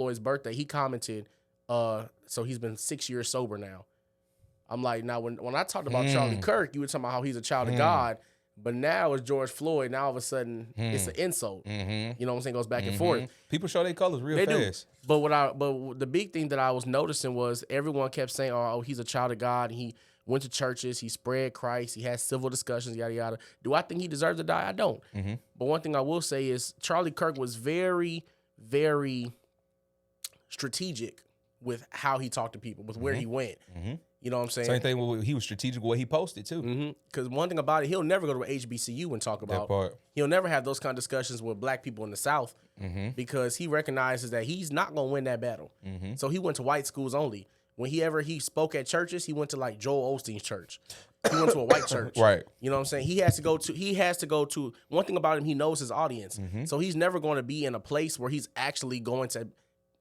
Floyd's birthday, he commented, so he's been 6 years sober now. I'm like, now when I talked about Charlie Kirk, you were talking about how he's a child of God, but now it's George Floyd. Now all of a sudden it's an insult. You know what I'm saying? It goes back and forth. People show their colors real fast. Do. But the big thing that I was noticing was everyone kept saying, oh, he's a child of God. He went to churches. He spread Christ. He had civil discussions, yada, yada. Do I think he deserves to die? I don't. But one thing I will say is Charlie Kirk was very, very strategic with how he talked to people, with where he went. You know what I'm saying? Same thing. He was strategic with what he posted too. Because one thing about it, he'll never go to an HBCU and talk about. That part. He'll never have those kind of discussions with black people in the South because he recognizes that he's not going to win that battle. So he went to white schools only. When he spoke at churches, he went to like Joel Osteen's church. He went to a white church. Right. You know what I'm saying? He has to go to one thing about him, he knows his audience. So he's never going to be in a place where he's actually going to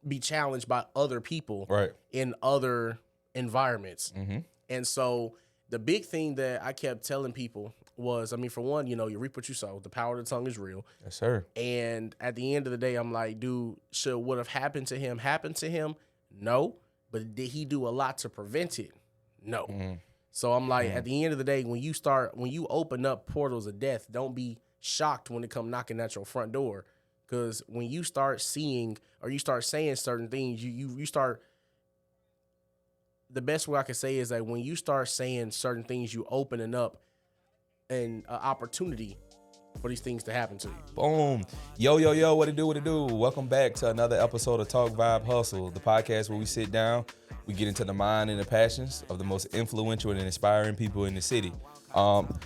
be challenged by other people in other environments. And so the big thing that I kept telling people was, I mean, for one, you know, you reap what you sow. The power of the tongue is real. Yes, sir. And at the end of the day, I'm like, dude, should what have happened to him happen to him? No. But did he do a lot to prevent it? No. So I'm like, at the end of the day, when you open up portals of death, don't be shocked when they come knocking at your front door. Because when you start seeing or you start saying certain things, you start, the best way I can say is that when you start saying certain things, you opening up an opportunity for these things to happen to you. Boom. Yo, what it do? Welcome back to another episode of Talk Vibe Hustle, the podcast where we sit down, we get into the mind and the passions of the most influential and inspiring people in the city.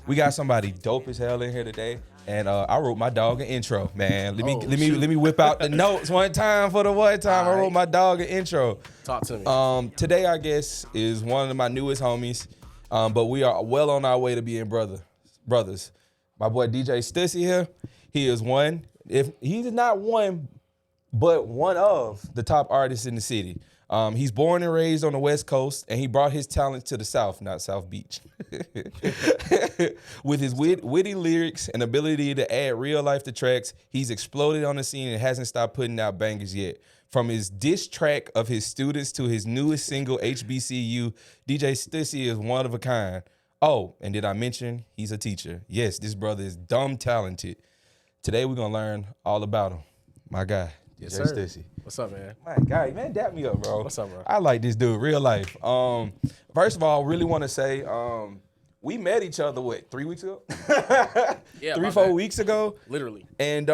We got somebody dope as hell in here today, and I wrote my dog an intro, man. Let me whip out the notes one time for the one time. I wrote my dog an intro. Talk to me. Today, I guess, is one of my newest homies, but we are well on our way to being brothers. My boy DJ Stussy here, he is one, if he's not one, but one of the top artists in the city. He's born and raised on the West Coast, and he brought his talent to the South, not South Beach. With his witty lyrics and ability to add real life to tracks, he's exploded on the scene and hasn't stopped putting out bangers yet. From his diss track of his students to his newest single, HBCU, DJ Stussy is one of a kind. Oh, and did I mention he's a teacher? Yes, this brother is dumb talented. Today we're gonna learn all about him. My guy, Yes, DJ sir. Stussy. What's up, man? My guy, man, dap me up, bro. What's up, bro? I like this dude, real life. First of all, really want to say, we met each other, 3 weeks ago? Yeah, 4 weeks ago. Literally. And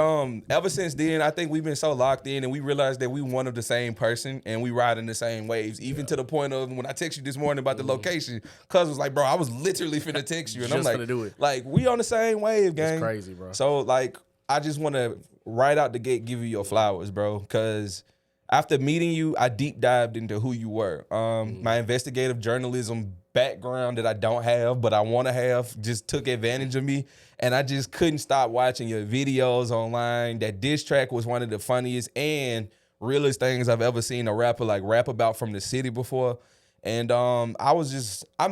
ever since then, I think we've been so locked in, and we realized that we one of the same person, and we ride in the same waves, even to the point of when I text you this morning about the location, cuz was like, bro, I was literally finna text you. And I'm Just like, finna do it. like, we on the same wave, gang. It's crazy, bro. So, like, I just want to, right out the gate, give you your flowers, bro, because after meeting you, I deep dived into who you were. My investigative journalism background that I don't have, but I want to have, just took advantage of me. And I just couldn't stop watching your videos online. That diss track was one of the funniest and realest things I've ever seen a rapper like rap about from the city before. And I'm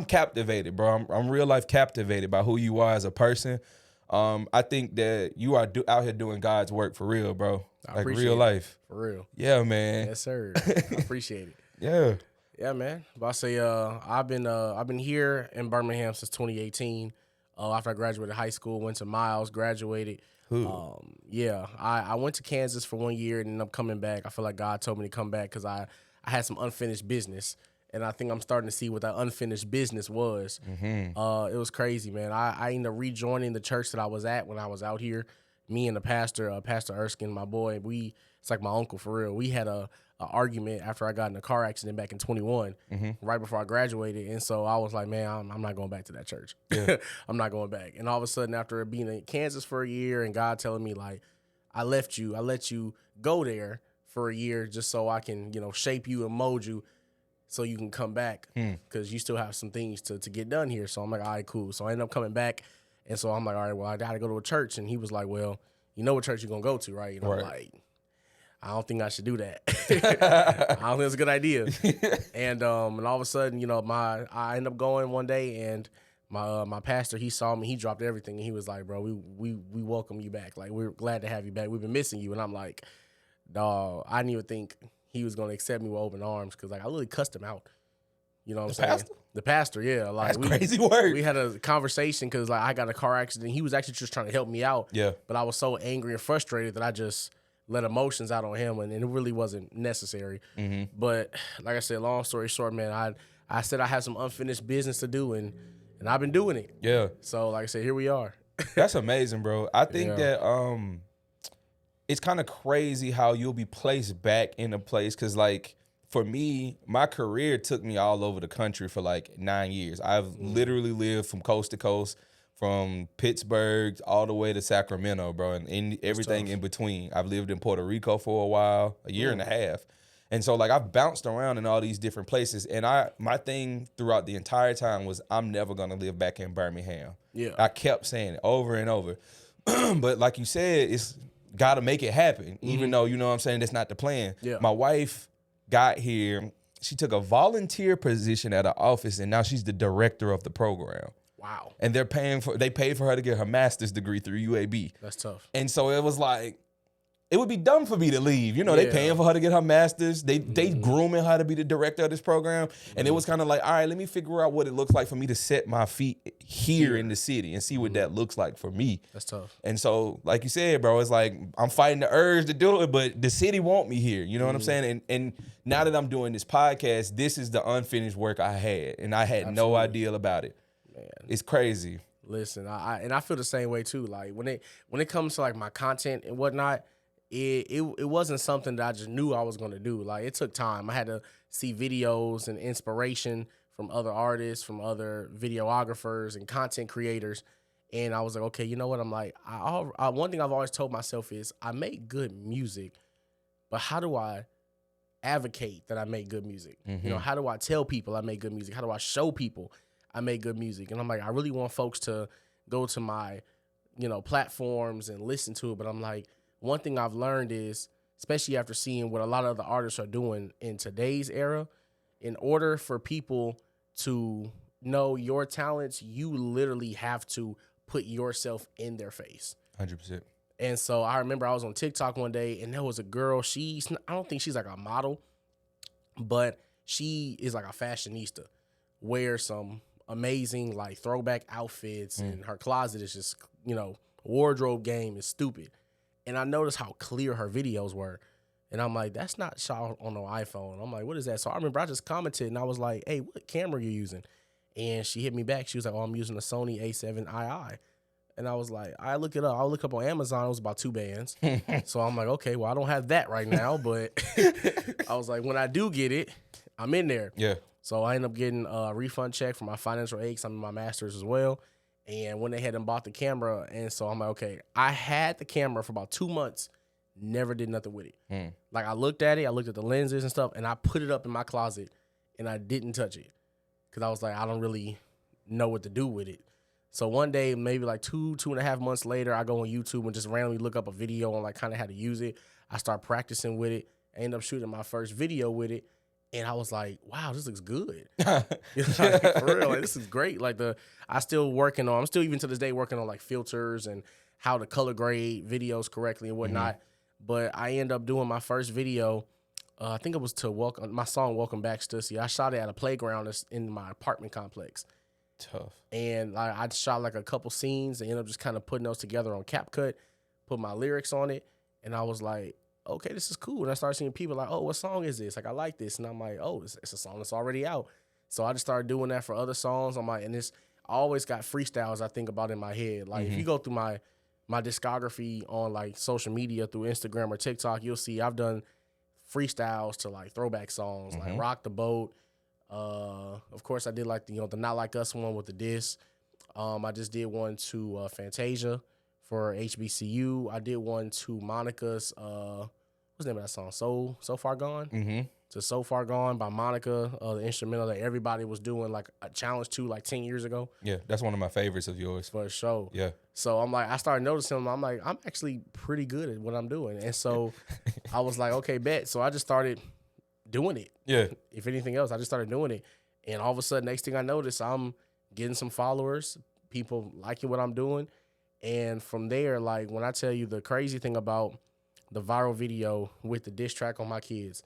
captivated, bro. I'm real life captivated by who you are as a person. I think that you are out here doing God's work for real, bro. Like real life. For real. Yeah, man. Yes, sir. I appreciate it. Yeah. Yeah, man. But I say I've been here in Birmingham since 2018. After I graduated high school, went to Miles, graduated. I went to Kansas for 1 year and then I'm coming back. I feel like God told me to come back because I had some unfinished business. And I think I'm starting to see what that unfinished business was. It was crazy, man. I ended up rejoining the church that I was at when I was out here. Me and the pastor, Pastor Erskine, my boy, it's like my uncle for real. We had a argument after I got in a car accident back in 21, right before I graduated. And so I was like, man, I'm not going back to that church. Yeah. I'm not going back. And all of a sudden, after being in Kansas for a year and God telling me, like, I let you go there for a year just so I can, shape you and mold you so you can come back because you still have some things to get done here. So I'm like, all right, cool. So I ended up coming back. And so I'm like, all right, well, I got to go to a church. And he was like, well, you know what church you're going to go to, right? And I'm like, I don't think I should do that. I don't think it's a good idea. And all of a sudden, I ended up going one day and my pastor, he saw me, he dropped everything. And he was like, bro, we welcome you back. Like, we're glad to have you back. We've been missing you. And I'm like, dawg, I didn't even think he was gonna accept me with open arms because like I literally cussed him out. You know what I'm saying? Pastor? The pastor, yeah. Like That's crazy work. We had a conversation because like I got a car accident. He was actually just trying to help me out. Yeah. But I was so angry and frustrated that I just let emotions out on him, and it really wasn't necessary. But like I said, long story short, man, I said I had some unfinished business to do, and I've been doing it. Yeah. So like I said, here we are. That's amazing, bro. I think Yeah. that it's kind of crazy how you'll be placed back in a place because like for me, my career took me all over the country for like 9 years. I've literally lived from coast to coast, from Pittsburgh all the way to Sacramento, bro, and everything in between. I've lived in Puerto Rico for a while, a year and a half. And so like I've bounced around in all these different places. And my thing throughout the entire time was I'm never gonna live back in Birmingham. Yeah. I kept saying it over and over. But like you said, it's gotta make it happen. Even though, you know what I'm saying, that's not the plan. Yeah. My wife got here, she took a volunteer position at an office, and now she's the director of the program. Wow. And they paid for her to get her master's degree through UAB. That's tough. And so it was like, it would be dumb for me to leave. You know, they paying for her to get her master's. They grooming her to be the director of this program. And it was kind of like, all right, let me figure out what it looks like for me to set my feet here in the city and see what that looks like for me. That's tough. And so, like you said, bro, it's like I'm fighting the urge to do it, but the city want me here. You know what I'm saying? And now that I'm doing this podcast, this is the unfinished work I had, and I had no idea about it. Man. It's crazy. Listen, I feel the same way too. Like when it comes to like my content and whatnot, it wasn't something that I just knew I was gonna do. Like it took time. I had to see videos and inspiration from other artists, from other videographers and content creators, and I was like, okay, you know what? I'm like, one thing I've always told myself is I make good music, but how do I advocate that I make good music? You know, how do I tell people I make good music? How do I show people I make good music? And I'm like, I really want folks to go to my, platforms and listen to it, but I'm like, one thing I've learned is, especially after seeing what a lot of the artists are doing in today's era, in order for people to know your talents, you literally have to put yourself in their face. 100%. And so I remember I was on TikTok one day, and there was a girl. I don't think she's like a model, but she is like a fashionista, wears some amazing like throwback outfits, and her closet is just, wardrobe game is stupid. And I noticed how clear her videos were. And I'm like, that's not shot on no iPhone. I'm like, what is that? So I remember I just commented, and I was like, hey, what camera are you using? And she hit me back. She was like, oh, I'm using a Sony A7 II. And I was like, I look it up. I look up on Amazon. It was about 2 bands. So I'm like, okay, well, I don't have that right now. But I was like, when I do get it, I'm in there. Yeah. So I ended up getting a refund check for my financial aid. I'm in my master's as well. And went ahead and bought the camera. And so I'm like, okay, I had the camera for about 2 months, never did nothing with it. Like I looked at it, I looked at the lenses and stuff, and I put it up in my closet and I didn't touch it. Cause I was like, I don't really know what to do with it. So one day, maybe like 2.5 months later, I go on YouTube and just randomly look up a video on like kind of how to use it. I start practicing with it. I end up shooting my first video with it. And I was like, wow, this looks good. Like, for real, like, this is great. Like I'm still even to this day working on like filters and how to color grade videos correctly and whatnot. But I end up doing my first video. I think it was to my song "Welcome Back, Stussy." I shot it at a playground that's in my apartment complex. Tough. And I shot like a couple scenes and ended up just kind of putting those together on CapCut, put my lyrics on it, and I was like, okay, this is cool. And I started seeing people like, oh, what song is this? Like, I like this. And I'm like, oh, it's a song that's already out. So I just started doing that for other songs. I'm like, and I always got freestyles I think about in my head. Like, if you go through my discography on like social media through Instagram or TikTok, you'll see I've done freestyles to like throwback songs, like Rock the Boat. Of course, I did like the Not Like Us one with the diss. I just did one to Fantasia for HBCU. I did one to Monica's what's the name of that song? So Far Gone. To So Far Gone by Monica, the instrumental that everybody was doing like a challenge to like 10 years ago. Yeah, that's one of my favorites of yours. For sure. Yeah. So I'm like, I started noticing, I'm like, I'm actually pretty good at what I'm doing. And so I was like, okay, bet. So I just started doing it. Yeah. If anything else, I just started doing it. And all of a sudden, next thing I noticed, I'm getting some followers, people liking what I'm doing. And from there, like when I tell you the crazy thing about the viral video with the diss track on my kids,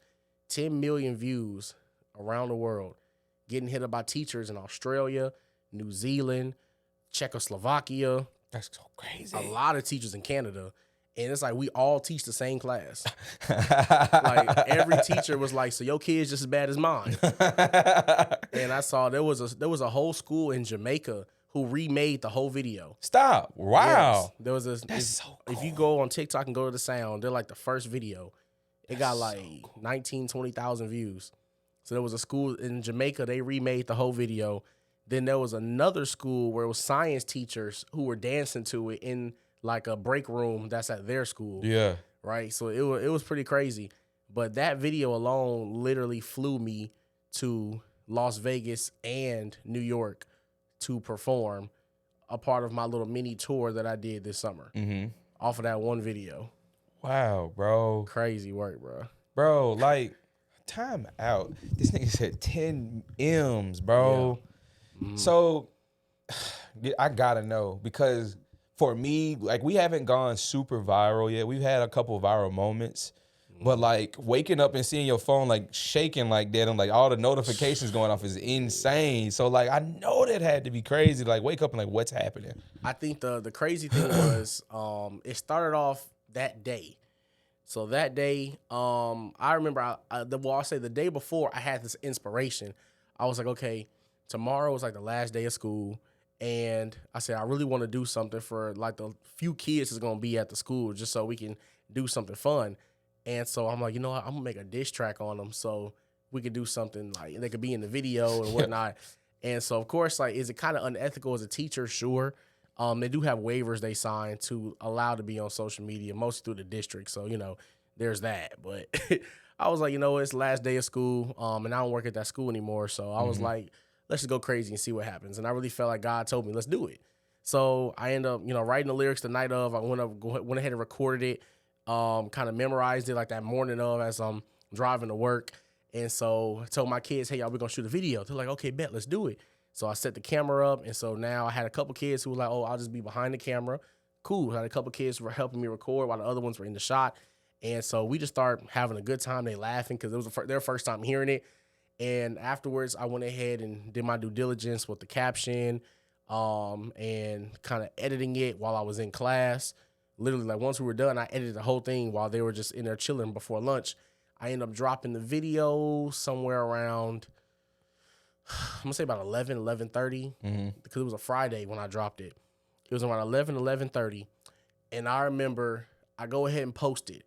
10 million views around the world, getting hit up by teachers in Australia, New Zealand, Czechoslovakia. That's so crazy. A lot of teachers in Canada. And it's like we all teach the same class. Like every teacher was like, so your kid's just as bad as mine. And I saw there was a whole school in Jamaica who remade the whole video. Stop. Wow. Yes. There was That's so cool. If you go on TikTok and go to the sound, they're like the first video. It got like 19, 20,000 views. So there was a school in Jamaica, they remade the whole video. Then there was another school where it was science teachers who were dancing to it in like a break room that's at their school. Yeah. Right. So it was pretty crazy. But that video alone literally flew me to Las Vegas and New York to perform a part of my little mini tour that I did this summer off of that one video. Wow, bro. Crazy work, bro. Bro, like, time out. This nigga said 10 M's, bro. Yeah. So I gotta know, because for me, like, we haven't gone super viral yet. We've had a couple of viral moments, but like waking up and seeing your phone like shaking like that and like all the notifications going off is insane. So like, I know that had to be crazy. Like, wake up and like, what's happening? I think the crazy thing was it started off that day. So that day, I remember I'll say the day before I had this inspiration. I was like, okay, tomorrow is like the last day of school. And I said, I really want to do something for like the few kids that's going to be at the school just so we can do something fun. And so I'm like, you know what? I'm going to make a diss track on them so we could do something like they could be in the video and whatnot. And so, of course, like, is it kind of unethical as a teacher? Sure. They do have waivers they sign to allow to be on social media, mostly through the district. So, you know, there's that. But I was like, you know, it's the last day of school, and I don't work at that school anymore. So I was like, let's just go crazy and see what happens. And I really felt like God told me, let's do it. So I ended up, you know, writing the lyrics the night of. I went ahead and recorded it, kind of memorized it like that morning of as I'm driving to work. And so I told my kids, hey, y'all, we're going to shoot a video. They're like, okay, bet, let's do it. So I set the camera up. And so now I had a couple kids who were like, oh, I'll just be behind the camera. Cool. I had a couple kids who were helping me record while the other ones were in the shot. And so we just started having a good time. They laughing because it was their first time hearing it. And afterwards, I went ahead and did my due diligence with the caption and kind of editing it while I was in class. Literally, like, once we were done, I edited the whole thing while they were just in there chilling before lunch. I ended up dropping the video somewhere around, I'm going to say about 11:30, because it was a Friday when I dropped it. It was around 11:30, and I remember I go ahead and post it.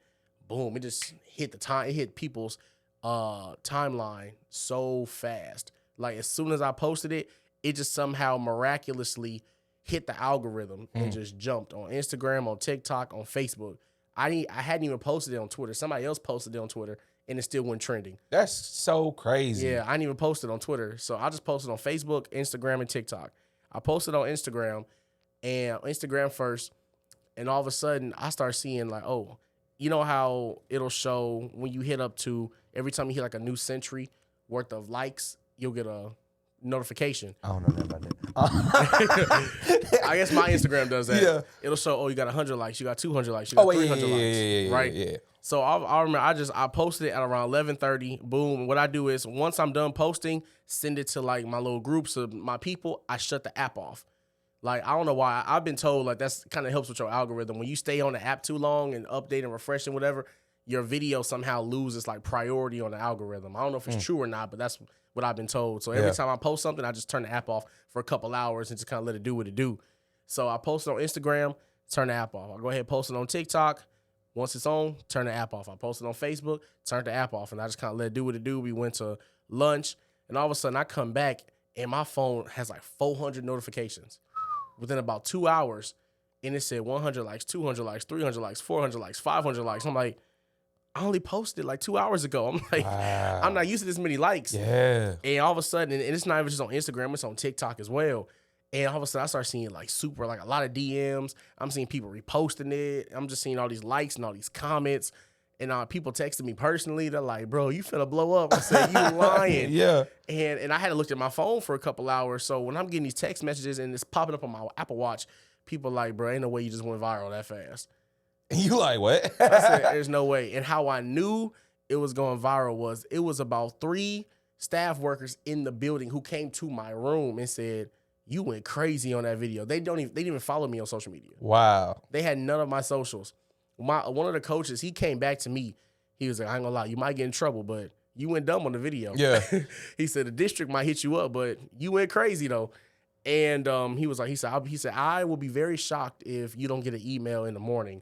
Boom, it just hit it hit people's timeline so fast. Like, as soon as I posted it, it just somehow miraculously hit the algorithm and just jumped on Instagram, on TikTok, on Facebook. I hadn't even posted it on Twitter. Somebody else posted it on Twitter, and it still went trending. That's so crazy. Yeah, I didn't even post it on Twitter. So I just posted on Facebook, Instagram, and TikTok. I posted on Instagram, and Instagram first, and all of a sudden, I start seeing, like, oh, you know how it'll show when you hit up to, every time you hit like a new century worth of likes, you'll get a notification. I don't know nothing about that. I guess my Instagram does that. Yeah. It'll show, oh, you got 100 likes, you got 200 likes, you got 300 likes, right? Yeah. So I remember I posted it at around 11:30. Boom. What I do is, once I'm done posting, send it to like my little groups of my people. I shut the app off. Like, I don't know why. I've been told like that's kind of helps with your algorithm. When you stay on the app too long and update and refresh and whatever, your video somehow loses like priority on the algorithm. I don't know if it's true or not, but that's what I've been told. So every time I post something, I just turn the app off for a couple hours and just kind of let it do what it do. So I post it on Instagram, turn the app off. I go ahead and post it on TikTok. Once it's on, turn the app off. I post it on Facebook, turn the app off, and I just kind of let it do what it do. We went to lunch, and all of a sudden I come back, and my phone has like 400 notifications within about 2 hours, and it said 100 likes, 200 likes, 300 likes, 400 likes, 500 likes. I'm like, I only posted like 2 hours ago. I'm like, wow. I'm not used to this many likes. Yeah. And all of a sudden, and it's not even just on Instagram, it's on TikTok as well. And all of a sudden, I start seeing like a lot of DMs. I'm seeing people reposting it. I'm just seeing all these likes and all these comments. And people texting me personally. They're like, bro, you finna blow up. I said, you lying. Yeah. And I had to look at my phone for a couple hours. So when I'm getting these text messages and it's popping up on my Apple Watch, people like, bro, ain't no way you just went viral that fast. And you like, what? I said, there's no way. And how I knew it was going viral was it was about 3 staff workers in the building who came to my room and said, "You went crazy on that video." They didn't even follow me on social media. Wow. They had none of my socials. One of the coaches, he came back to me. He was like, "I ain't gonna lie, you might get in trouble, but you went dumb on the video." Yeah. He said the district might hit you up, but you went crazy though. And he said, "I will be very shocked if you don't get an email in the morning."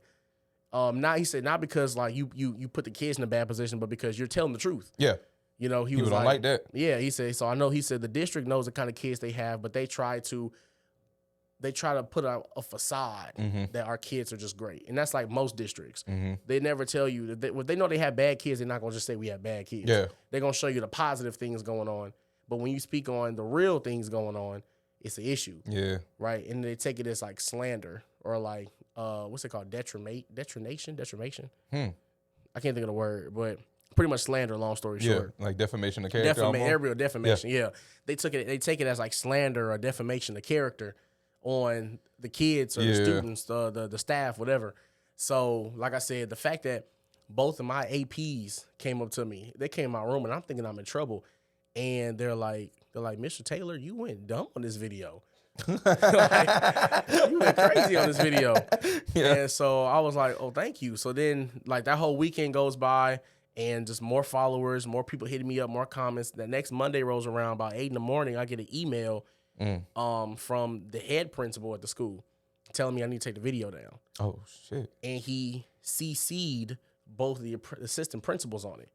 He said, not because like you put the kids in a bad position, but because you're telling the truth. Yeah. You know, he People was don't like that. Yeah, he said. So I know he said the district knows the kind of kids they have, but they try to put out a facade that our kids are just great, and that's like most districts. They never tell you that if they know they have bad kids, they're not gonna just say we have bad kids. Yeah. They're gonna show you the positive things going on, but when you speak on the real things going on, it's an issue. Yeah. Right, and they take it as like slander or like what's it called, detrimation. I can't think of the word, but pretty much slander. Long story short, like defamation of character. Real defamation. Yeah, they take it as like slander or defamation of character on the kids or the students, the staff, whatever. So, like I said, the fact that both of my APs came up to me, they came in my room, and I'm thinking I'm in trouble, and they're like, "Mr. Taylor, you went dumb on this video." Like, you went crazy on this video. Yeah. And so I was like, "Oh, thank you." So then like that whole weekend goes by and just more followers, more people hitting me up, more comments. The next Monday rolls around about 8 a.m. I get an email from the head principal at the school telling me I need to take the video down. Oh shit. And he CC'd both of the assistant principals on it.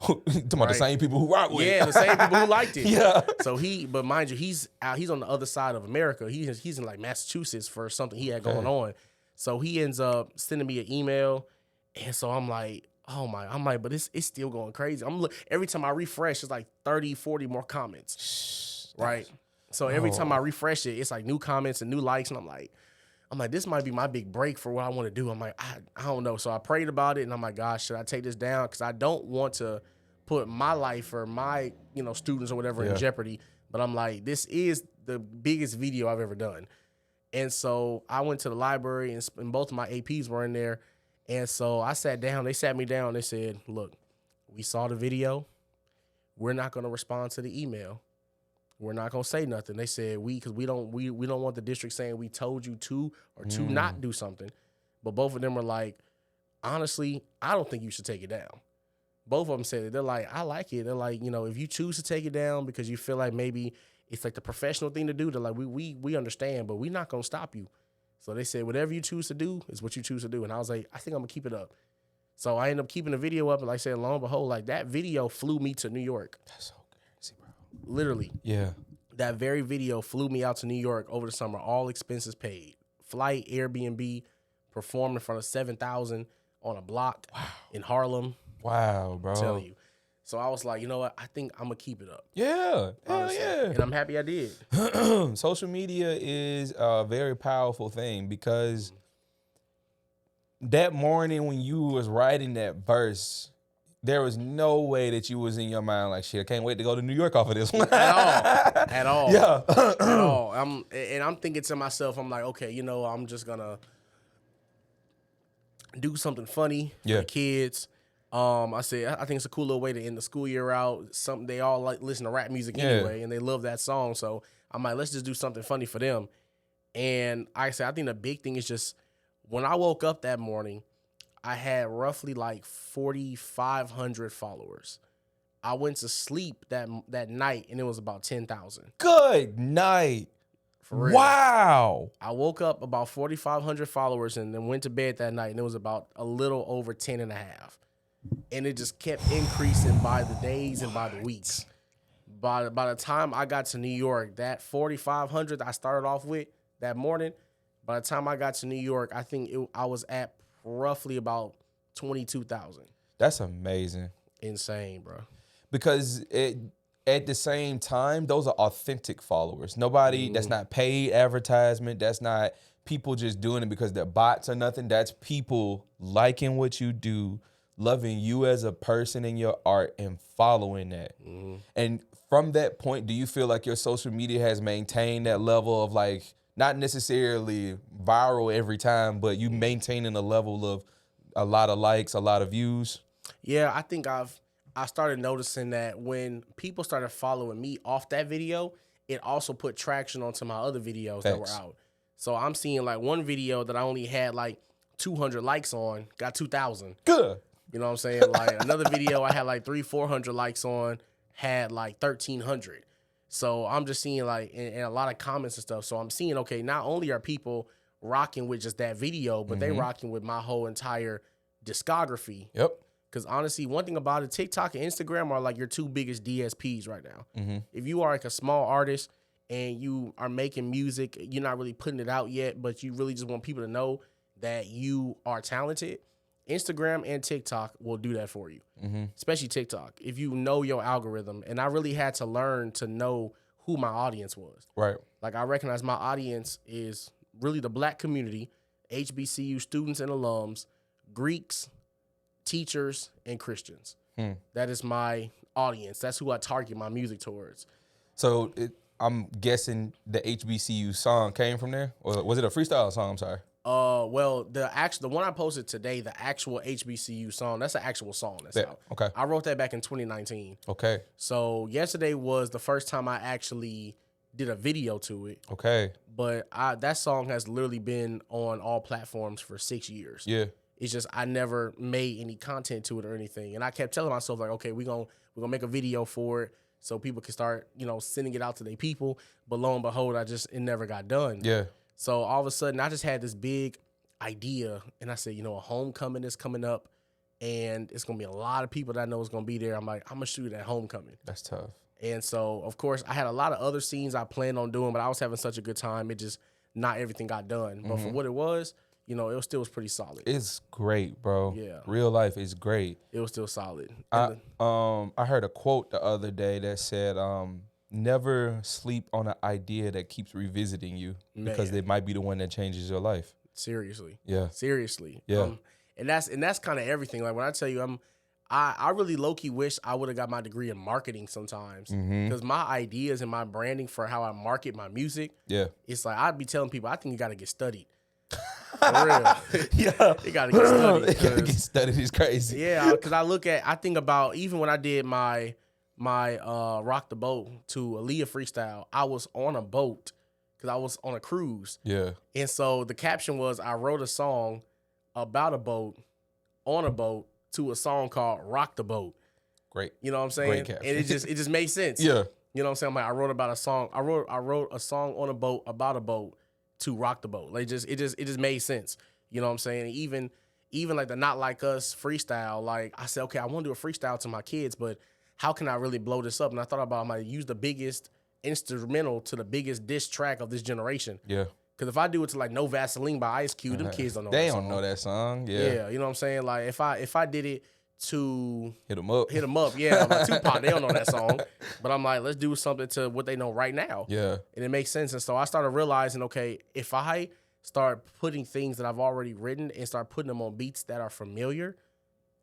Talking about the same people who rock with it. Yeah, the same people who liked it. Yeah. So but mind you, he's on the other side of America. He's in like Massachusetts for something he had going on. So he ends up sending me an email, and so I'm like, but it's still going crazy. Every time I refresh, it's like 30, 40 more comments. Right. So every time I refresh it, it's like new comments and new likes, and I'm like, this might be my big break for what I want to do. I'm like, I don't know. So I prayed about it, and I'm like, gosh, should I take this down? Because I don't want to put my life or my students or whatever in jeopardy. But I'm like, this is the biggest video I've ever done. And so I went to the library, and both of my APs were in there. And so I sat down. They sat me down. They said, "Look, we saw the video. We're not going to respond to the email. We're not gonna say nothing." They said because we don't want the district saying we told you to or to not do something. But both of them were like, honestly, I don't think you should take it down. Both of them said it. They're like, I like it. They're like, if you choose to take it down because you feel like maybe it's like the professional thing to do, they're like, we understand, but we're not gonna stop you. So they said, whatever you choose to do is what you choose to do. And I was like, I think I'm gonna keep it up. So I ended up keeping the video up, and like I said, lo and behold, like that video flew me to New York. That's so crazy, bro. Literally. Yeah. That very video flew me out to New York over the summer, all expenses paid. Flight, Airbnb, performed in front of 7,000 on a block in Harlem. Wow, bro. I'm telling you. So I was like, you know what? I think I'm going to keep it up. Yeah. Honestly. Hell yeah. And I'm happy I did. Social media is a very powerful thing because that morning when you was writing that verse, there was no way that you was in your mind like, shit, I can't wait to go to New York off of this one. At all. Yeah. At all. I'm thinking to myself, I'm like, okay, I'm just going to do something funny for the kids. I said, I think it's a cool little way to end the school year out. Something they all like listen to rap music anyway, and they love that song. So I'm like, let's just do something funny for them. And I said, I think the big thing is just when I woke up that morning, I had roughly like 4,500 followers. I went to sleep that night, and it was about 10,000. Good night. For real. Wow. I woke up about 4,500 followers and then went to bed that night, and it was about a little over 10 and a half. And it just kept increasing by the days and by the weeks. By the time I got to New York, that 4,500 I started off with that morning, by the time I got to New York, I think I was at roughly about 22,000. That's amazing. Insane, bro. Because at the same time, those are authentic followers. Nobody, that's not paid advertisement. That's not people just doing it because they're bots or nothing. That's people liking what you do, loving you as a person and your art, and following that. And from that point, do you feel like your social media has maintained that level of like, not necessarily viral every time, but you maintaining a level of a lot of likes, a lot of views? Yeah, I think I started noticing that when people started following me off that video, it also put traction onto my other videos that were Facts. out. So I'm seeing like one video that I only had like 200 likes on, got 2,000. Good. You know what I'm saying? Like another video I had like 400 likes on, had like 1,300. So I'm just seeing like and a lot of comments and stuff. So I'm seeing, okay, not only are people rocking with just that video, but they rocking with my whole entire discography. Yep. Because honestly, one thing about it, TikTok and Instagram are like your two biggest DSPs right now. If you are like a small artist and you are making music, you're not really putting it out yet, but you really just want people to know that you are talented, Instagram and TikTok will do that for you, especially TikTok. If you know your algorithm, and I really had to learn to know who my audience was. Right. Like I recognize my audience is really the Black community, HBCU students and alums, Greeks, teachers, and Christians. That is my audience. That's who I target my music towards. So I'm guessing the HBCU song came from there, or was it a freestyle song? I'm sorry. Well, the one I posted today, the actual HBCU song, that's an actual song that's out. Okay. I wrote that back in 2019. Okay. So yesterday was the first time I actually did a video to it. Okay. But that song has literally been on all platforms for 6 years. Yeah. It's just I never made any content to it or anything. And I kept telling myself, like, okay, we're gonna make a video for it so people can start, sending it out to their people. But lo and behold, it never got done. Yeah. So all of a sudden I just had this big idea and I said, a homecoming is coming up and it's gonna be a lot of people that I know is gonna be there. I'm like, I'm gonna shoot at homecoming. That's tough. And so of course I had a lot of other scenes I planned on doing, but I was having such a good time. It just not everything got done. But for what it was, it still was pretty solid. It's great, bro. Yeah. Real life is great. It was still solid. I heard a quote the other day that said, never sleep on an idea that keeps revisiting you because it might be the one that changes your life. Seriously. Yeah. Seriously. Yeah. And that's kind of everything. Like when I tell you I really low-key wish I would have got my degree in marketing sometimes because my ideas and my branding for how I market my music, it's like I'd be telling people, I think you got to get studied. For real. Yeah. You got to get studied. It gotta get studied. It's crazy. Yeah, because I think about even when I did my Rock the Boat to Aaliyah freestyle, I was on a boat because I was on a cruise. Yeah. And so the caption was I wrote a song about a boat on a boat to a song called Rock the Boat. Great. You know what I'm saying? Great caption. And it just made sense. Yeah. You know what I'm saying? I'm like, I wrote about a song. I wrote a song on a boat about a boat to rock the boat. Like it just made sense. You know what I'm saying? And even like the Not Like Us freestyle, like I said, okay, I want to do a freestyle to my kids, but how can I really blow this up? And I thought about, I'm going to use the biggest instrumental to the biggest diss track of this generation. Yeah. Because if I do it to like No Vaseline by Ice Cube, them kids don't know They that don't song. know that song. Yeah. Yeah, you know what I'm saying? Like if I did it to Hit them up. yeah, like Tupac, they don't know that song. But I'm like, let's do something to what they know right now. Yeah. And it makes sense. And so I started realizing, okay, if I start putting things that I've already written and start putting them on beats that are familiar,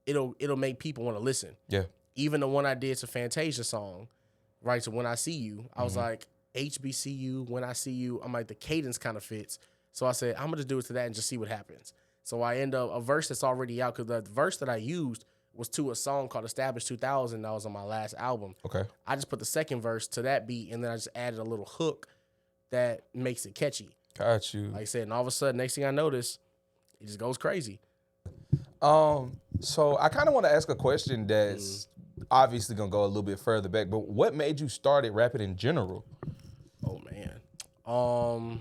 it'll make people want to listen. Yeah. Even the one I did to Fantasia song, right? So When I See You, I was like, HBCU, When I See You. I'm like, the cadence kind of fits. So I said, I'm going to just do it to that and just see what happens. So I end up a verse that's already out because the verse that I used was to a song called Established 2000 that was on my last album. Okay. I just put the second verse to that beat and then I just added a little hook that makes it catchy. Got you. Like I said, and all of a sudden, next thing I notice, it just goes crazy. So I kind of want to ask a question that's obviously gonna go a little bit further back, but what made you started rapping in general? Oh man.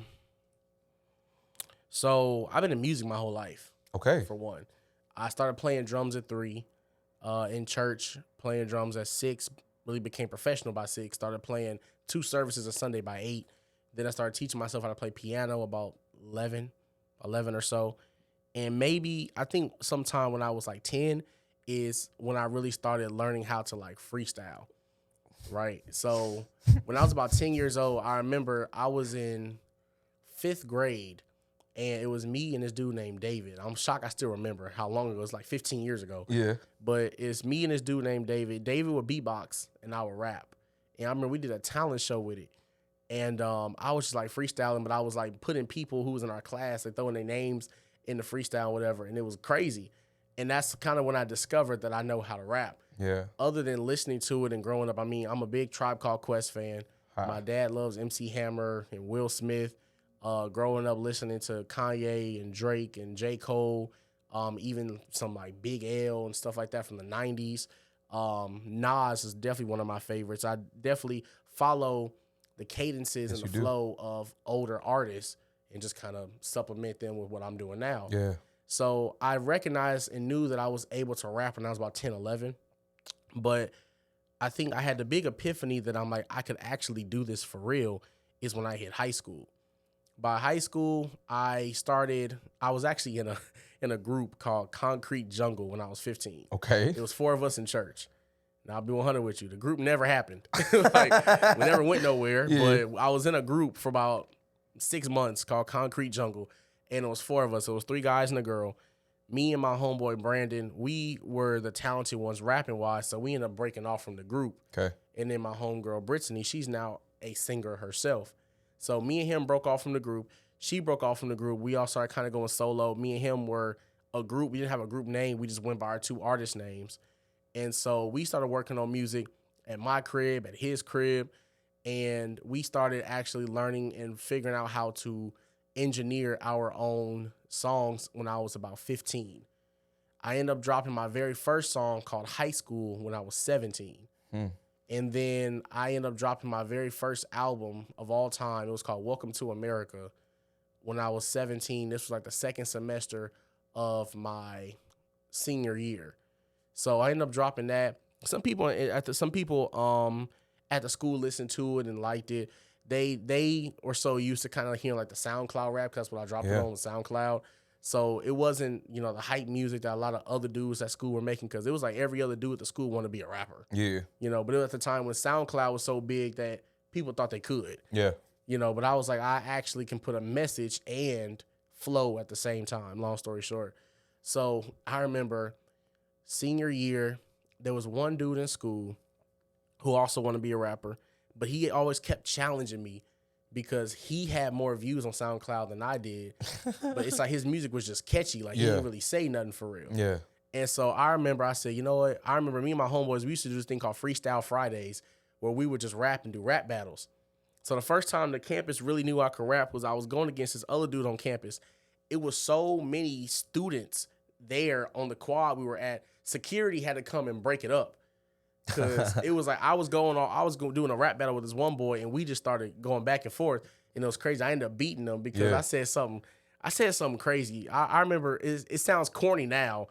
So I've been in music my whole life. Okay. For one, I started playing drums at 3, in church, playing drums at 6, really became professional by 6, started playing 2 services a Sunday by 8. Then I started teaching myself how to play piano about 11 or so. And maybe, I think sometime when I was like 10 is when I really started learning how to like freestyle, right? So when I was about 10 years old, I remember I was in 5th grade and it was me and this dude named David. I'm shocked I still remember how long ago. It was like 15 years ago. Yeah. But it's me and this dude named David. David would beatbox and I would rap. And I remember we did a talent show with it. And I was just like freestyling, but I was like putting people who was in our class, like throwing their names in the freestyle, whatever. And it was crazy. And that's kind of when I discovered that I know how to rap. Yeah. Other than listening to it and growing up, I mean, I'm a big Tribe Called Quest fan. My dad loves MC Hammer and Will Smith. Growing up listening to Kanye and Drake and J. Cole, even some like Big L and stuff like that from the 90s. Nas is definitely one of my favorites. I definitely follow the cadences and the flow of older artists and just kind of supplement them with what I'm doing now. Yeah. So I recognized and knew that I was able to rap when I was about 10, 11. But I think I had the big epiphany that I'm like, I could actually do this for real is when I hit high school. By high school, I was actually in a group called Concrete Jungle when I was 15. Okay. It was 4 of us in church. Now, I'll be 100 with you. The group never happened. Like, we never went nowhere. Yeah. But I was in a group for about 6 months called Concrete Jungle, and it was 4 of us. It was 3 guys and a girl. Me and my homeboy Brandon, we were the talented ones rapping-wise, so we ended up breaking off from the group. Okay. And then my homegirl Brittany, she's now a singer herself. So me and him broke off from the group. She broke off from the group. We all started kind of going solo. Me and him were a group. We didn't have a group name. We just went by our 2 artist names. And so we started working on music at my crib, at his crib, and we started actually learning and figuring out how to engineer our own songs when I was about 15. I ended up dropping my very first song called High School when I was 17. And then I ended up dropping my very first album of all time. It was called Welcome to America when I was 17. This was like the second semester of my senior year. So I ended up dropping that. Some people at the school listened to it and liked it. They were so used to kind of hearing like the SoundCloud rap, because that's what I dropped it on SoundCloud. So it wasn't, the hype music that a lot of other dudes at school were making, because it was like every other dude at the school wanted to be a rapper. Yeah. But it was at the time when SoundCloud was so big that people thought they could. Yeah. But I was like, I actually can put a message and flow at the same time, long story short. So I remember senior year, there was one dude in school who also wanted to be a rapper, but he always kept challenging me because he had more views on SoundCloud than I did. But it's like his music was just catchy. Like, he didn't really say nothing for real. Yeah. And so I remember I said, you know what? I remember me and my homeboys, we used to do this thing called Freestyle Fridays, where we would just rap and do rap battles. So the first time the campus really knew I could rap was I was going against this other dude on campus. It was so many students there on the quad we were at. Security had to come and break it up. Because it was like I was doing a rap battle with this one boy, and we just started going back and forth, and it was crazy. I ended up beating him because I said something crazy. I remember it sounds corny now,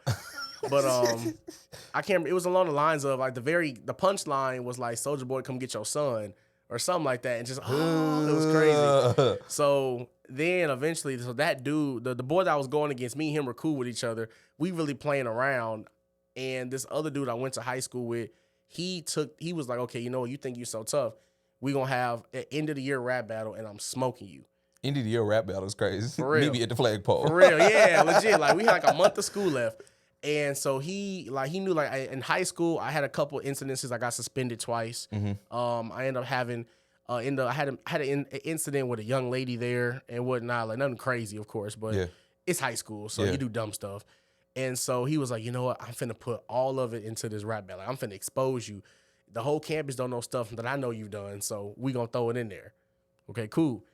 but I can't remember. It was along the lines of like the punchline was like, "Soulja Boy, come get your son," or something like that, and just it was crazy. So then eventually, that dude, the boy that I was going against, me and him were cool with each other. We really playing around, and this other dude I went to high school with, he was like, okay, you think you're so tough. We're going to have an end of the year rap battle, and I'm smoking you. End of the year rap battle is crazy. For real. Maybe at the flagpole. For real, yeah, legit. Like, we had like a month of school left. And so he knew, like, in high school, I had a couple incidences. I got suspended twice. Mm-hmm. I ended up having, I had an incident with a young lady there and whatnot. Like, nothing crazy, of course, but it's high school, so you do dumb stuff. And so he was like, you know what? I'm finna put all of it into this rap battle. I'm finna expose you. The whole campus don't know stuff that I know you've done, so we gonna throw it in there. Okay, cool.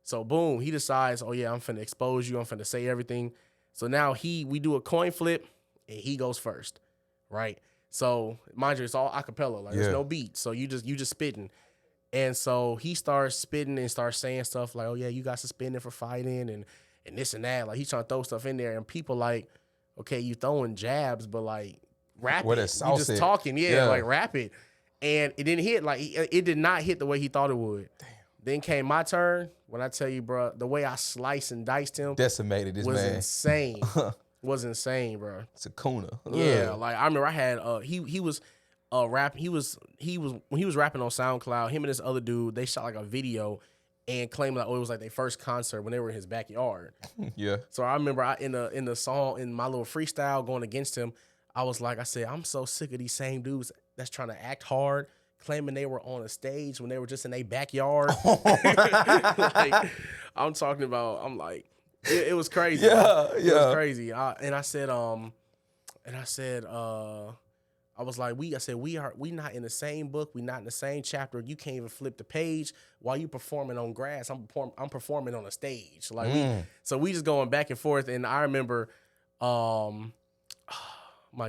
So boom, he decides, oh yeah, I'm finna expose you. I'm finna say everything. So now we do a coin flip, and he goes first, right? So mind you, it's all acapella. Like, there's no beat. So you just spitting. And so he starts spitting and starts saying stuff like, oh yeah, you got suspended for fighting and this and that. Like, he's trying to throw stuff in there, and people like, okay, you throwing jabs, but like rap it. You just talking, like rap it. And it didn't hit, like it did not hit the way he thought it would. Damn. Then came my turn. When I tell you, bro, the way I sliced and diced him, decimated this was man. Insane. Was insane, bro. It's a kuna. Yeah, like I remember I had he was rapping. He was when he was rapping on SoundCloud. Him and this other dude, they shot like a video and claimed like, it was like their first concert when they were in his backyard. Yeah. So I remember in the song, in my little freestyle going against him, I said, I'm so sick of these same dudes that's trying to act hard, claiming they were on a stage when they were just in their backyard. Like, I'm like, it was crazy. Yeah. It was crazy. And I said, And I said, I was like, we not in the same book. We not in the same chapter. You can't even flip the page while you performing on grass. I'm performing on a stage. Like we just going back and forth. And I remember, my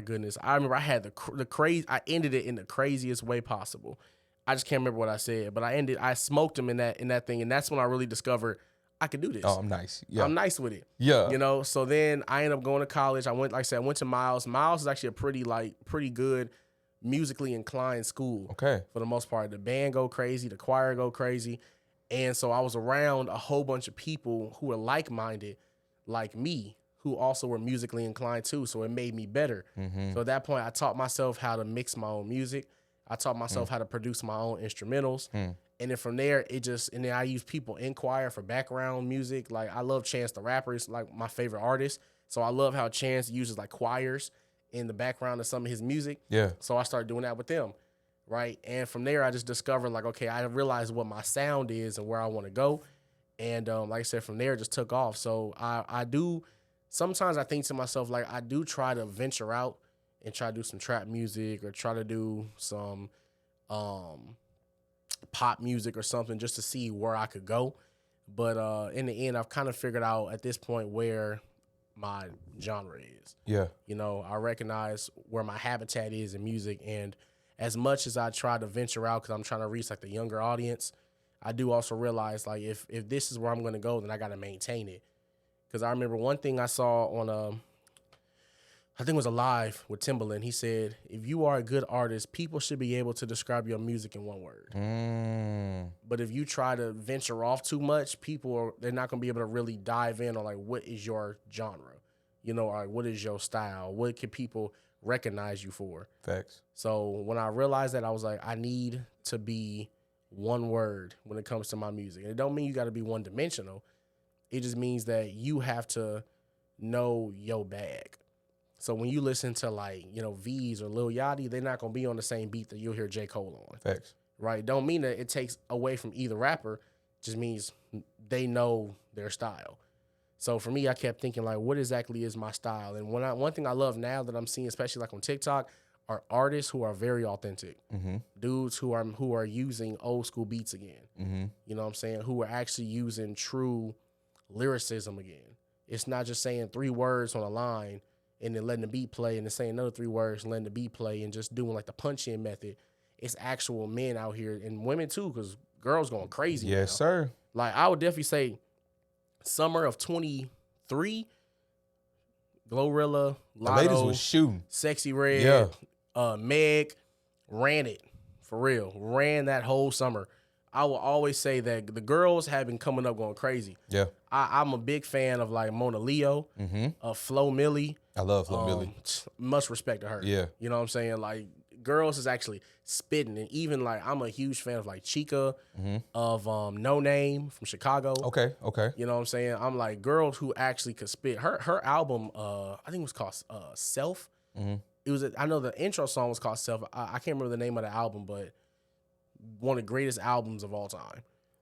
goodness, I remember I had the crazy. I ended it in the craziest way possible. I just can't remember what I said, but I smoked him in that thing, and that's when I really discovered I could do this. Oh, I'm nice. Yeah, I'm nice with it. Yeah, you know. So then I ended up going to college. I went to Miles. Miles is actually a pretty good musically inclined school. Okay. For the most part, the band go crazy, the choir go crazy, and so I was around a whole bunch of people who were like minded, like me, who also were musically inclined too. So it made me better. So at that point, I taught myself how to mix my own music. I taught myself how to produce my own instrumentals. And then from there, and then I use people in choir for background music. Like, I love Chance the Rapper. It's like my favorite artist. So I love how Chance uses like choirs in the background of some of his music. Yeah. So I started doing that with them, right? And from there, I just discovered like, okay, I realized what my sound is and where I want to go. And like I said, from there, it just took off. So sometimes I think to myself, like, I do try to venture out and try to do some trap music or try to do some pop music or something just to see where I could go. But in the end, I've kind of figured out at this point where my genre is. Yeah. You know, I recognize where my habitat is in music. And as much as I try to venture out because I'm trying to reach like the younger audience, I do also realize like if this is where I'm going to go, then I got to maintain it. Because I remember one thing I saw on I think it was a live with Timbaland. He said, if you are a good artist, people should be able to describe your music in one word. But if you try to venture off too much, they're not going to be able to really dive in on like, what is your genre? You know, or what is your style? What can people recognize you for? Facts. So when I realized that, I was like, I need to be one word when it comes to my music. And it don't mean you got to be one dimensional. It just means that you have to know your bag. So when you listen to like, you know, V's or Lil Yachty, they're not going to be on the same beat that you'll hear J. Cole on. Facts. Right? Don't mean that it takes away from either rapper. Just means they know their style. So for me, I kept thinking like, what exactly is my style? And one thing I love now that I'm seeing, especially like on TikTok, are artists who are very authentic. Dudes who are using old school beats again. You know what I'm saying? Who are actually using true lyricism again. It's not just saying 3 words on a line and then letting the beat play and then saying another 3 words and letting the beat play and just doing like the punch-in method. It's actual men out here and women too, because girls going crazy. Yes, now. sir. Like, I would definitely say summer of 23, Glorilla, Lotto, The ladies was shooting. Sexy Red, Meg, ran it. For real. Ran that whole summer. I will always say that the girls have been coming up going crazy. Yeah. I'm a big fan of like Mona Leo, Flo Milli. I love Flo Milli. Much respect to her. Yeah. You know what I'm saying? Like, girls is actually spitting. And even like, I'm a huge fan of like Chica, of No Name from Chicago. Okay. You know what I'm saying? I'm like, girls who actually could spit. Her album, I think it was called Self. It was, I know the intro song was called Self. I can't remember the name of the album, but one of the greatest albums of all time.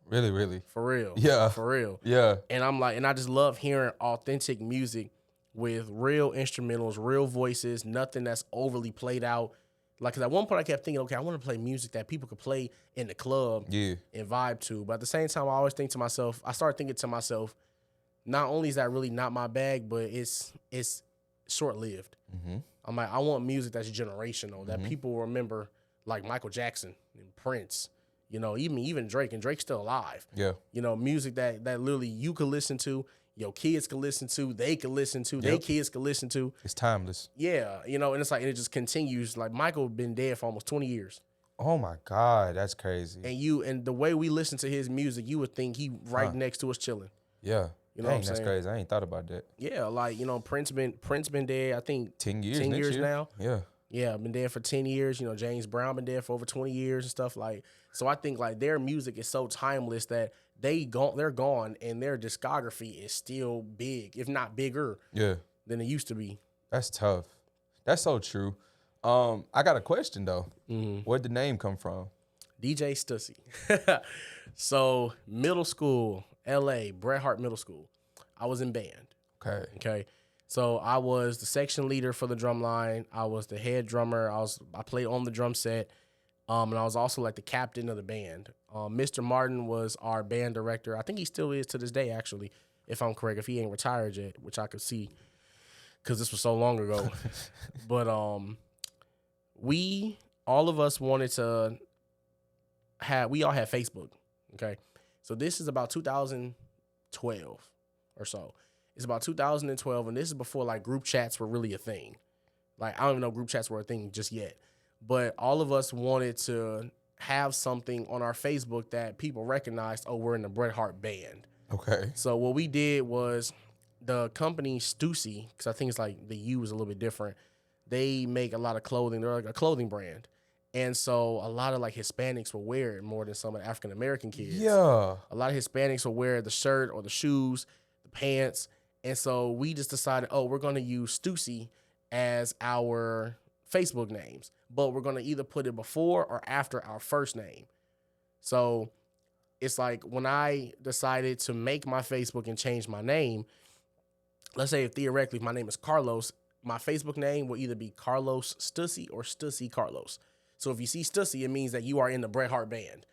Really? For real. Yeah. For real. Yeah. And I'm like, and I just love hearing authentic music with real instrumentals, real voices, nothing that's overly played out. Like, cause at one point I kept thinking, okay, I want to play music that people could play in the club and vibe to. But at the same time, I always think to myself, I started thinking to myself, not only is that really not my bag, but it's short-lived. I'm like, I want music that's generational, that people remember, like Michael Jackson and Prince, you know, even Drake, and Drake's still alive. Yeah. You know, music that literally you could listen to, your kids can listen to, they can listen to, their kids can listen to. It's timeless. Yeah, you know, and it's like, and it just continues. Like, Michael been dead for almost 20 years. Oh my God, that's crazy. And the way we listen to his music, you would think he next to us chilling. Yeah. You know what I'm that's saying? crazy. I ain't thought about that. Yeah, like, you know, Prince been dead, I think 10 years. 10 years now. Yeah. Yeah, been dead for 10 years. You know, James Brown been dead for over 20 years and stuff like. So I think like their music is so timeless that they're gone and their discography is still big, if not bigger, than it used to be. That's tough. That's so true. I got a question though. Where'd the name come from? DJ Stussy. So middle school, LA, Bret Hart Middle School. I was in band. Okay. Okay. So I was the section leader for the drum line. I was the head drummer. I played on the drum set. And I was also like the captain of the band. Mr. Martin was our band director. I think he still is to this day, actually, if I'm correct. If he ain't retired yet, which I could see because this was so long ago. But all of us wanted to we all had Facebook. Okay, so this is about 2012 or so. It's about 2012, and this is before like group chats were really a thing. Like I don't even know group chats were a thing just yet. But all of us wanted to have something on our Facebook that people recognized, oh, we're in the Bret Hart band. Okay. So what we did was the company Stussy, because I think it's like the U is a little bit different. They make a lot of clothing. They're like a clothing brand. And so a lot of like Hispanics will wear it more than some of the African-American kids. Yeah. A lot of Hispanics will wear the shirt or the shoes, the pants. And so we just decided, oh, we're going to use Stussy as our Facebook names, but we're going to either put it before or after our first name. So it's like when I decided to make my Facebook and change my name, let's say theoretically, if my name is Carlos, my Facebook name will either be Carlos Stussy or Stussy Carlos. So if you see Stussy, it means that you are in the Bret Hart band.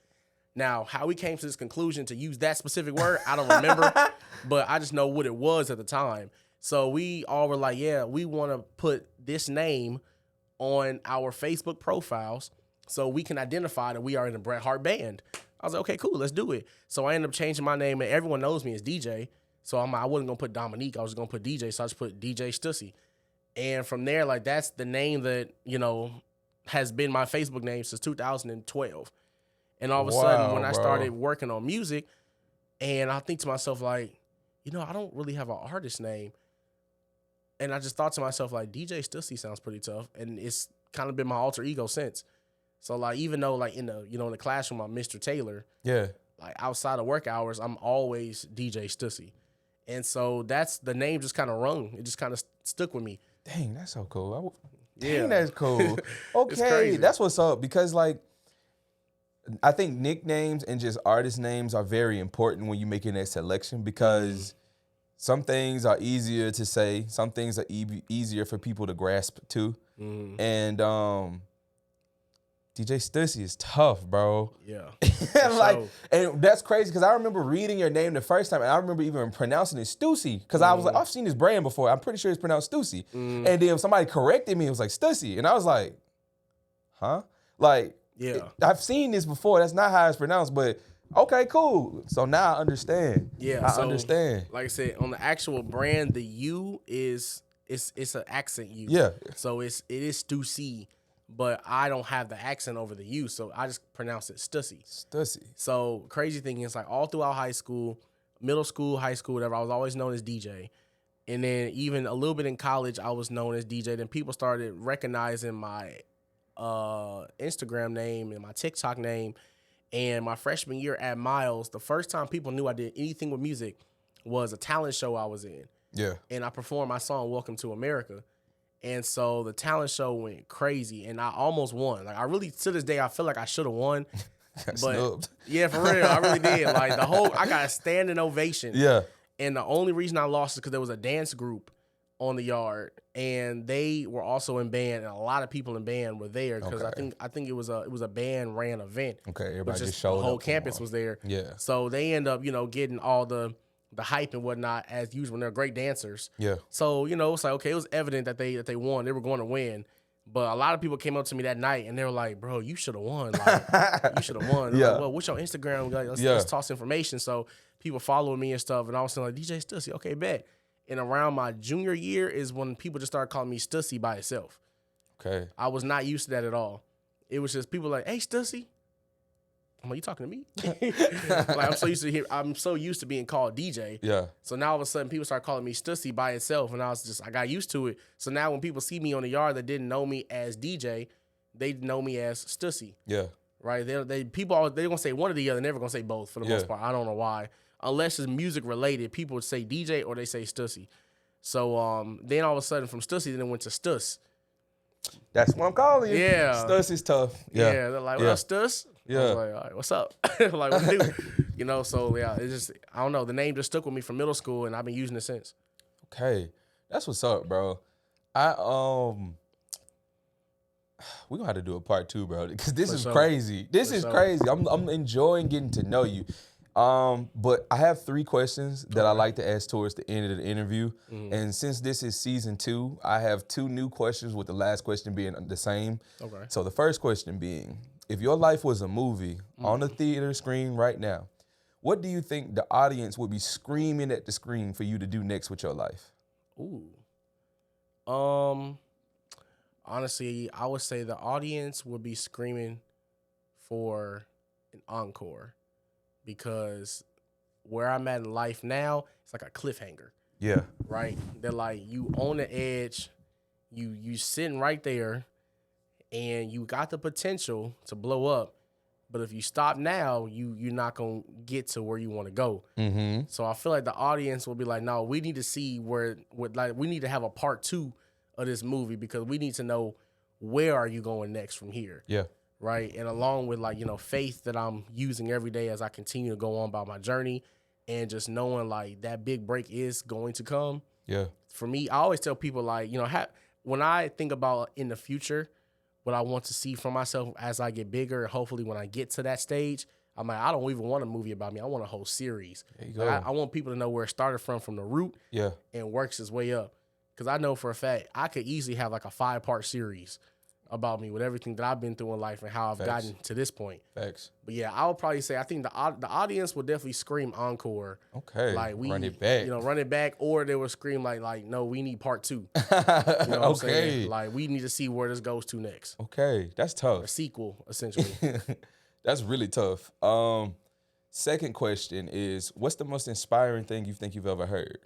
Now, how we came to this conclusion to use that specific word, I don't remember, but I just know what it was at the time. So we all were like, yeah, we want to put this name on our Facebook profiles so we can identify that we are in the Bret Hart band. I was like, okay, cool, let's do it. So I ended up changing my name, and everyone knows me as DJ. So I wasn't going to put Dominique. I was going to put DJ, so I just put DJ Stussy. And from there, like, that's the name that, has been my Facebook name since 2012. And all of a sudden, when I started working on music, and I think to myself, like, I don't really have an artist name. And I just thought to myself, like, DJ Stussy sounds pretty tough. And it's kind of been my alter ego since. So, like, even though, like, in the classroom, I'm Mr. Taylor. Yeah. Like, outside of work hours, I'm always DJ Stussy. And so that's the name just kind of rung. It just kind of stuck with me. Dang, that's so cool. Dang, that's cool. Okay, that's what's up. Because, like, I think nicknames and just artist names are very important when you're making that selection because some things are easier to say. Some things are easier for people to grasp too. And DJ Stussy is tough, bro. Yeah. And that's crazy because I remember reading your name the first time and I remember even pronouncing it Stussy because I was like, I've seen this brand before. I'm pretty sure it's pronounced Stussy. And then somebody corrected me. It was like Stussy. And I was like, huh? Like, yeah, I've seen this before. That's not how it's pronounced, but okay, cool. So now I understand. Yeah, I understand. Like I said, on the actual brand, the U it's an accent U. Yeah. So it is Stussy, but I don't have the accent over the U, so I just pronounce it Stussy. Stussy. So crazy thing is, like, all throughout high school, middle school, high school, whatever, I was always known as DJ. And then even a little bit in college, I was known as DJ. Then people started recognizing my Instagram name and my TikTok name. And my freshman year at Miles, the first time people knew I did anything with music was a talent show I was in. Yeah. And I performed my song Welcome to America. And so the talent show went crazy and I almost won. Like, I really, to this day, I feel like I should have won. But yeah, for real, I really did. Like, I got a standing ovation. Yeah. And the only reason I lost is because there was a dance group on the yard, and they were also in band, and a lot of people in band were there because I think it was a band ran event. Okay, everybody just showed up. The whole campus was there. Yeah. So they end up getting all the hype and whatnot as usual. And they're great dancers. Yeah. So it's like, okay, it was evident that they won. They were going to win. But a lot of people came up to me that night and they were like, "Bro, you should have won. Like, you should have won." Yeah. Like, well, what's your Instagram? Like, let's toss information. So people following me and stuff, and I was saying, like, DJ Stussy, okay, bet. And around my junior year is when people just started calling me Stussy by itself. Okay. I was not used to that at all. It was just people like, "Hey, Stussy." I'm like, "You talking to me?" Like, I'm so used to being called DJ. Yeah. So now all of a sudden people start calling me Stussy by itself, and I got used to it. So now when people see me on the yard that didn't know me as DJ, they know me as Stussy. Yeah. Right? They're gonna say one or the other, never gonna say both for the most part. I don't know why. Unless it's music related, people would say DJ or they say Stussy. So then all of a sudden from Stussy, then it went to Stuss. That's what I'm calling you. Yeah. Stuss is tough. Yeah. They're like, "What up, Stuss?" Yeah. I was like, "All right, what's up?" Like, what do? So yeah, it's just, I don't know. The name just stuck with me from middle school and I've been using it since. Okay. That's what's up, bro. We gonna have to do a part 2, bro, because this For is sure. crazy. This For is sure. crazy. I'm enjoying getting to know you. But I have 3 questions that I like to ask towards the end of the interview. And since this is season 2, I have 2 new questions, with the last question being the same. Okay. So the first question being, if your life was a movie on a theater screen right now, what do you think the audience would be screaming at the screen for you to do next with your life? Ooh. Honestly, I would say the audience would be screaming for an encore, because where I'm at in life now, it's like a cliffhanger, Yeah. right? They're like, you on the edge, you sitting right there, and you got the potential to blow up, but if you stop now, you're not gonna get to where you want to go. Mm-hmm. So I feel like the audience will be like, no, we need to see we need to have a part 2 of this movie, because we need to know where are you going next from here. Yeah. Right. And along with, like, faith that I'm using every day as I continue to go on about my journey, and just knowing like that big break is going to come. Yeah. For me, I always tell people, like, when I think about in the future, what I want to see from myself as I get bigger, and hopefully when I get to that stage, I'm like, I don't even want a movie about me. I want a whole series. There you go. Like, I want people to know where it started from the root, Yeah. and works its way up. Because I know for a fact I could easily have like a 5-part series about me, with everything that I've been through in life and how I've gotten to this point. Facts. But yeah, I would probably say I think the audience will definitely scream encore. Okay. Like, we run it back. run it back, or they will scream like no, we need part 2. You know what I'm saying? Like, we need to see where this goes to next. Okay, that's A tough. sequel, essentially. That's really tough. Second question is, what's the most inspiring thing you think you've ever heard?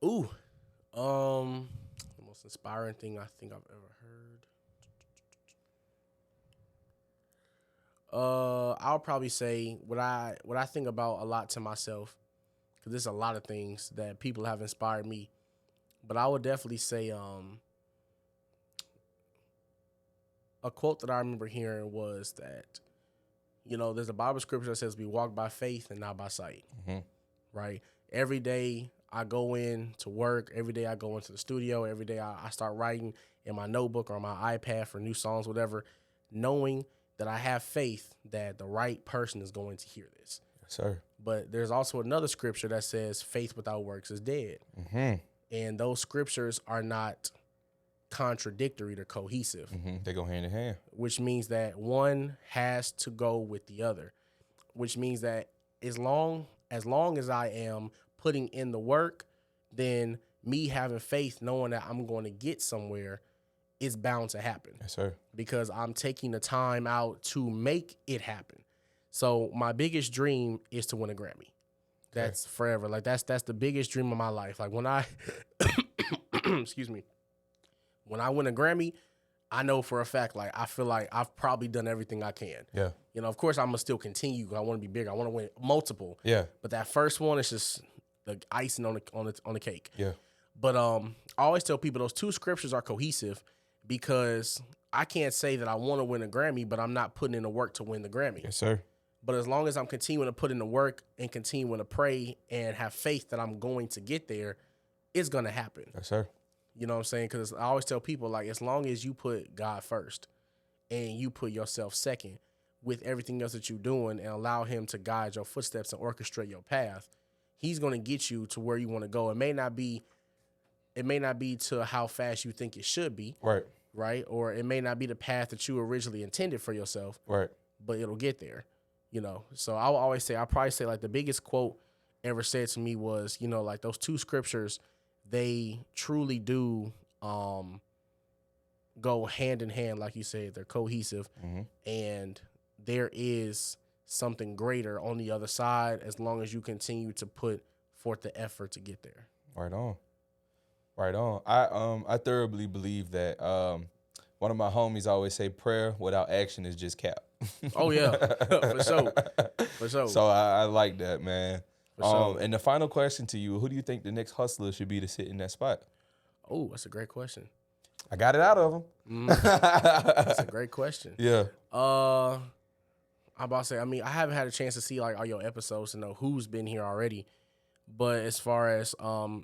Ooh. The most inspiring thing I think I've ever heard. I'll probably say what I think about a lot to myself, because there's a lot of things that people have inspired me. But I would definitely say a quote that I remember hearing was that, there's a Bible scripture that says we walk by faith and not by sight. Mm-hmm. Right? Every day I go in to work, every day I go into the studio, every day I start writing in my notebook or on my iPad for new songs, whatever, knowing that I have faith that the right person is going to hear this. Yes, sir. But there's also another scripture that says faith without works is dead. Mm-hmm. And those scriptures are not contradictory, they're cohesive. Mm-hmm. They go hand in hand. Which means that one has to go with the other, which means that as long as I am putting in the work, then me having faith, knowing that I'm going to get somewhere, is bound to happen. Yes, sir. Because I'm taking the time out to make it happen. So my biggest dream is to win a Grammy. That's forever. Like, that's the biggest dream of my life. Like, when I excuse me, when I win a Grammy, I know for a fact, like, I feel like I've probably done everything I can. Yeah. Of course, I'm going to still continue. I want to be bigger. I want to win multiple. Yeah. But that first one is just the icing on the cake. Yeah. But I always tell people those 2 scriptures are cohesive, because I can't say that I want to win a Grammy, but I'm not putting in the work to win the Grammy. Yes, sir. But as long as I'm continuing to put in the work and continuing to pray and have faith that I'm going to get there, it's going to happen. Yes, sir. You know what I'm saying? Because I always tell people, like, as long as you put God first and you put yourself second with everything else that you're doing, and allow him to guide your footsteps and orchestrate your path, he's going to get you to where you want to go. It may not be to how fast you think it should be. Right. Right? Or it may not be the path that you originally intended for yourself. Right. But it'll get there. So I'll probably say like the biggest quote ever said to me was, like, those 2 scriptures, they truly do go hand in hand. Like you said, they're cohesive. Mm-hmm. And there is something greater on the other side, as long as you continue to put forth the effort to get there. Right on. Right on. I thoroughly believe that one of my homies always say prayer without action is just cap. Oh, yeah. For sure. For sure. So I like that, man. For sure. And the final question to you, who do you think the next hustler should be to sit in that spot? Oh, that's a great question. I got it out of him. That's a great question. Yeah. I'm about to say, I haven't had a chance to see like all your episodes to know who's been here already. But as far as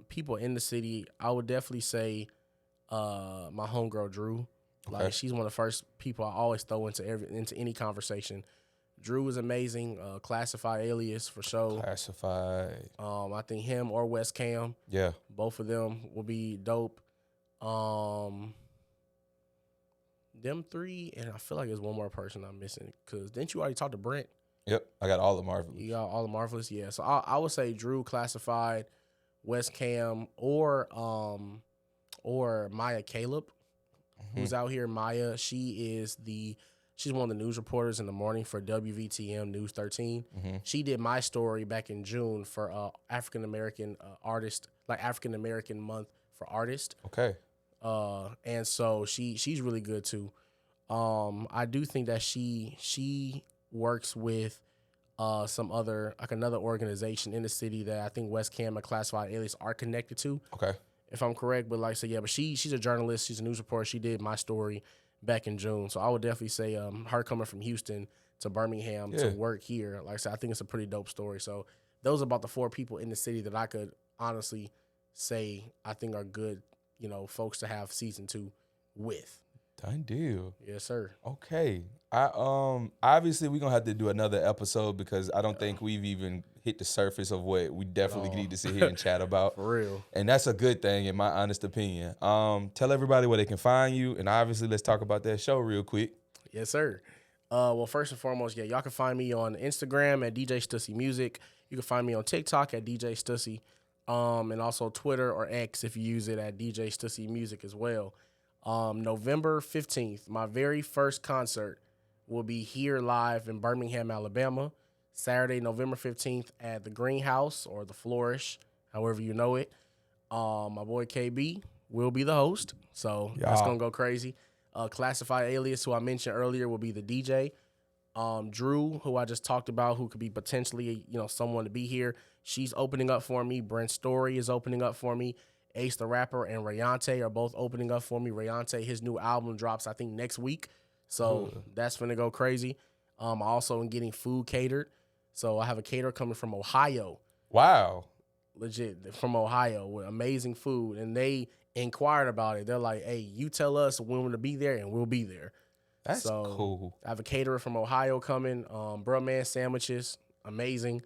people in the city, I would definitely say my homegirl Drew. Okay. Like she's one of the first people I always throw into any conversation. Drew is amazing. Classified Alias for sure. Classified. I think him or West Cam, Yeah. both of them will be dope. Them three, and I feel like there's one more person I'm missing. Cause didn't you already talk to Brent? Yep. I got all the Marvelous. You got all the Marvelous, yeah. So I would say Drew, Classified, West Cam, or Maya Caleb, who's out here. Maya, she's one of the news reporters in the morning for WVTM News 13. She did my story back in June for African American artist, like African American Month for Artists. Okay. And so she's really good too. I do think that she works with some other, like another organization in the city that I think West Cam and Classified Alias are connected to. Okay. If I'm correct, but like, so yeah, but she's a journalist, she's a news reporter. She did my story back in June. So I would definitely say her coming from Houston to Birmingham to work here, like I said, I think it's a pretty dope story. So those are about the 4 people in the city that I could honestly say I think are good, folks to have season 2 with. Done deal. Yes, sir. Okay. I obviously we're gonna have to do another episode because I don't think we've even hit the surface of what we definitely need to sit here and chat about. For real. And that's a good thing in my honest opinion. Tell everybody where they can find you, and obviously let's talk about that show real quick. Yes, sir. Well, first and foremost, y'all can find me on Instagram at DJ Stussy Music. You can find me on TikTok at DJ Stussy. And also Twitter or X if you use it at DJ Stussy Music as well. November 15th, my very first concert will be here live in Birmingham, Alabama. Saturday, November 15th at the Greenhouse or the Flourish, however you know it. My boy KB will be the host, so that's going to go crazy. Classified Alias, who I mentioned earlier, will be the DJ. Drew, who I just talked about, who could be potentially, someone to be here. She's opening up for me. Brent Story is opening up for me. Ace the Rapper and Rayante are both opening up for me. Rayante, his new album drops, I think, next week. So that's going to go crazy. I also am getting food catered. So I have a caterer coming from Ohio. Wow. Legit, from Ohio with amazing food. And they inquired about it. They're like, hey, you tell us when we're to be there and we'll be there. That's cool. I have a caterer from Ohio coming. Bro Man sandwiches, amazing.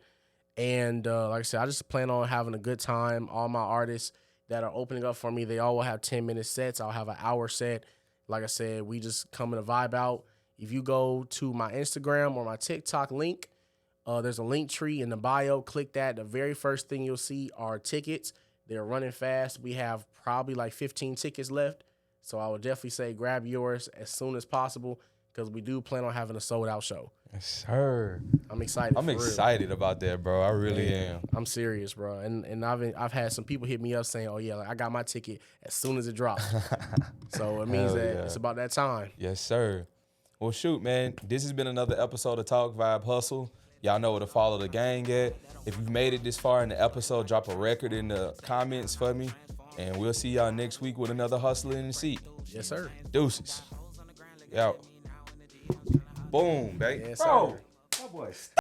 And like I said, I just plan on having a good time. All my artists that are opening up for me, they all will have 10-minute sets. I'll have an hour set. Like I said, we just coming to vibe out. If you go to my Instagram or my TikTok link, there's a link tree in the bio. Click that. The very first thing you'll see are tickets. They're running fast. We have probably like 15 tickets left. So I would definitely say grab yours as soon as possible because we do plan on having a sold-out show. Yes, sir. I'm excited. I'm excited about that, bro. I really am. I'm serious, bro. And I've had some people hit me up saying, "Oh yeah, like I got my ticket as soon as it drops." So it means that it's about that time. Yes, sir. Well, shoot, man. This has been another episode of Talk Vibe Hustle. Y'all know where to follow the gang at. If you've made it this far in the episode, drop a record in the comments for me. And we'll see y'all next week with another hustler in the seat. Yes, sir. Deuces. Out. Boom, baby. Yes, Bro, sir. my boy.